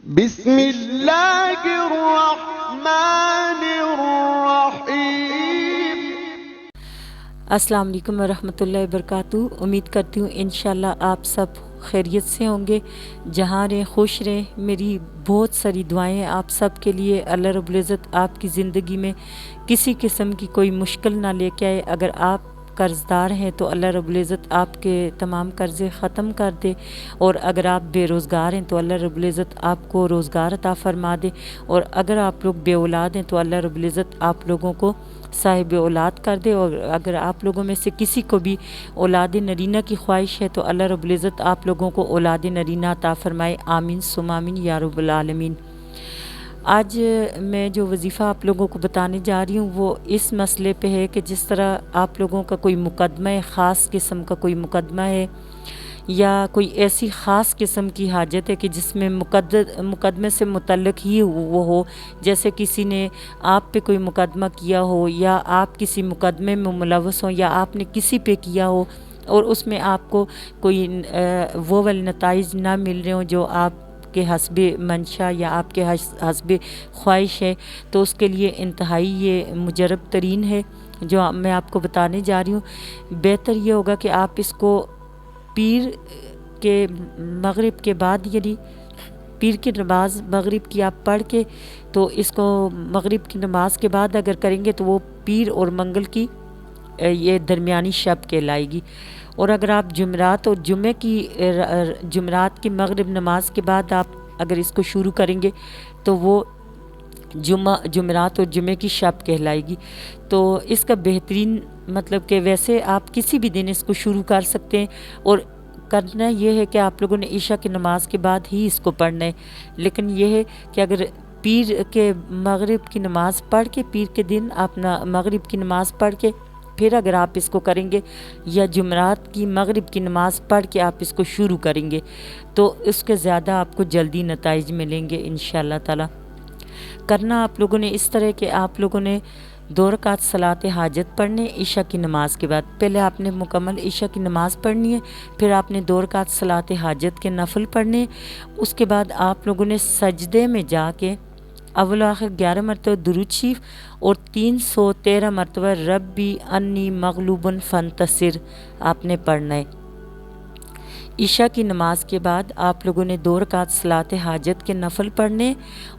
بسم اللہ الرحمن الرحیم۔ السلام علیکم ورحمۃ اللہ وبرکاتہ۔ امید کرتی ہوں انشاءاللہ آپ سب خیریت سے ہوں گے، جہاں رہیں خوش رہیں۔ میری بہت ساری دعائیں آپ سب کے لیے۔ اللہ رب العزت آپ کی زندگی میں کسی قسم کی کوئی مشکل نہ لے کے آئے۔ اگر آپ قرض دار ہیں تو اللہ رب العزت آپ کے تمام قرضے ختم کر دے، اور اگر آپ بے روزگار ہیں تو اللہ رب العزت آپ کو روزگار عطا فرما دے، اور اگر آپ لوگ بے اولاد ہیں تو اللہ رب العزت آپ لوگوں کو صاحب اولاد کر دے، اور اگر آپ لوگوں میں سے کسی کو بھی اولاد نرینہ کی خواہش ہے تو اللہ رب العزت آپ لوگوں کو اولاد نرینہ عطا فرمائے۔ آمین ثم آمین یا رب العالمین۔ آج میں جو وظیفہ آپ لوگوں کو بتانے جا رہی ہوں وہ اس مسئلے پہ ہے کہ جس طرح آپ لوگوں کا کوئی مقدمہ ہے، خاص قسم کا کوئی مقدمہ ہے، یا کوئی ایسی خاص قسم کی حاجت ہے کہ جس میں مقدمے سے متعلق ہی وہ ہو، جیسے کسی نے آپ پہ کوئی مقدمہ کیا ہو، یا آپ کسی مقدمے میں ملوث ہوں، یا آپ نے کسی پہ کیا ہو اور اس میں آپ کو کوئی وہ والے نتائج نہ مل رہے ہوں جو آپ کے حسب منشا یا آپ کے حسب خواہش ہے، تو اس کے لیے انتہائی یہ مجرب ترین ہے جو میں آپ کو بتانے جا رہی ہوں۔ بہتر یہ ہوگا کہ آپ اس کو پیر کے مغرب کے بعد، یعنی پیر کی نماز مغرب کی آپ پڑھ کے تو اس کو مغرب کی نماز کے بعد اگر کریں گے تو وہ پیر اور منگل کی یہ درمیانی شب کہلائے گی۔ اور اگر آپ جمعرات اور جمعرات کی مغرب نماز کے بعد آپ اگر اس کو شروع کریں گے تو وہ جمعرات اور جمعے کی شب کہلائے گی۔ تو اس کا بہترین مطلب کہ ویسے آپ کسی بھی دن اس کو شروع کر سکتے ہیں، اور کرنا یہ ہے کہ آپ لوگوں نے عشاء کی نماز کے بعد ہی اس کو پڑھنا ہے، لیکن یہ ہے کہ اگر پیر کے مغرب کی نماز پڑھ کے، پیر کے دن آپ مغرب کی نماز پڑھ کے پھر اگر آپ اس کو کریں گے، یا جمعرات کی مغرب کی نماز پڑھ کے آپ اس کو شروع کریں گے تو اس کے زیادہ آپ کو جلدی نتائج ملیں گے انشاءاللہ تعالی۔ کرنا آپ لوگوں نے اس طرح کہ آپ لوگوں نے 2 رکعت صلاۃ حاجت پڑھنے عشاء کی نماز کے بعد۔ پہلے آپ نے مکمل عشاء کی نماز پڑھنی ہے، پھر آپ نے 2 رکعت صلاۃ حاجت کے نفل پڑھنے، اس کے بعد آپ لوگوں نے سجدے میں جا کے اول و آخر 11 مرتبہ درود شریف اور 313 مرتبہ ربی انی مغلوب فانتصر آپ نے پڑھنا ہے۔ عشاء کی نماز کے بعد آپ لوگوں نے 2 رکعت صلاۃ حاجت کے نفل پڑھنے،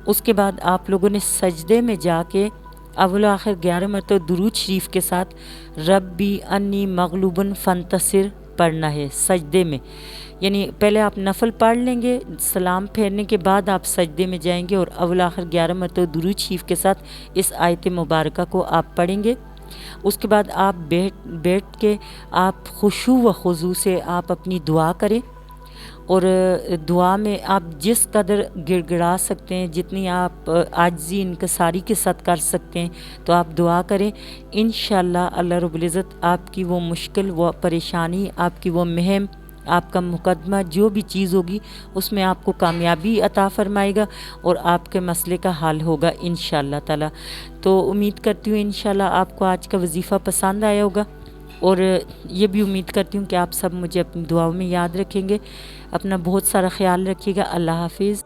اس کے بعد آپ لوگوں نے سجدے میں جا کے اول و آخر 11 مرتبہ درود شریف کے ساتھ ربی انی مغلوب فانتصر پڑھنا ہے سجدے میں۔ یعنی پہلے آپ نفل پڑھ لیں گے، سلام پھیرنے کے بعد آپ سجدے میں جائیں گے اور اول آخر 11 مرتبہ درود شریف کے ساتھ اس آیت مبارکہ کو آپ پڑھیں گے۔ اس کے بعد آپ بیٹھ کے آپ خشوع و خضوع سے آپ اپنی دعا کریں، اور دعا میں آپ جس قدر گڑ گڑا سکتے ہیں، جتنی آپ عاجزی انکساری کے ساتھ کر سکتے ہیں تو آپ دعا کریں۔ انشاءاللہ اللہ رب العزت آپ کی وہ مشکل، وہ پریشانی، آپ کی وہ مہم، آپ کا مقدمہ جو بھی چیز ہوگی اس میں آپ کو کامیابی عطا فرمائے گا اور آپ کے مسئلے کا حل ہوگا انشاءاللہ تعالی۔ تو امید کرتی ہوں انشاءاللہ آپ کو آج کا وظیفہ پسند آیا ہوگا، اور یہ بھی امید کرتی ہوں کہ آپ سب مجھے اپنی دعاؤں میں یاد رکھیں گے۔ اپنا بہت سارا خیال رکھیے گا۔ اللہ حافظ۔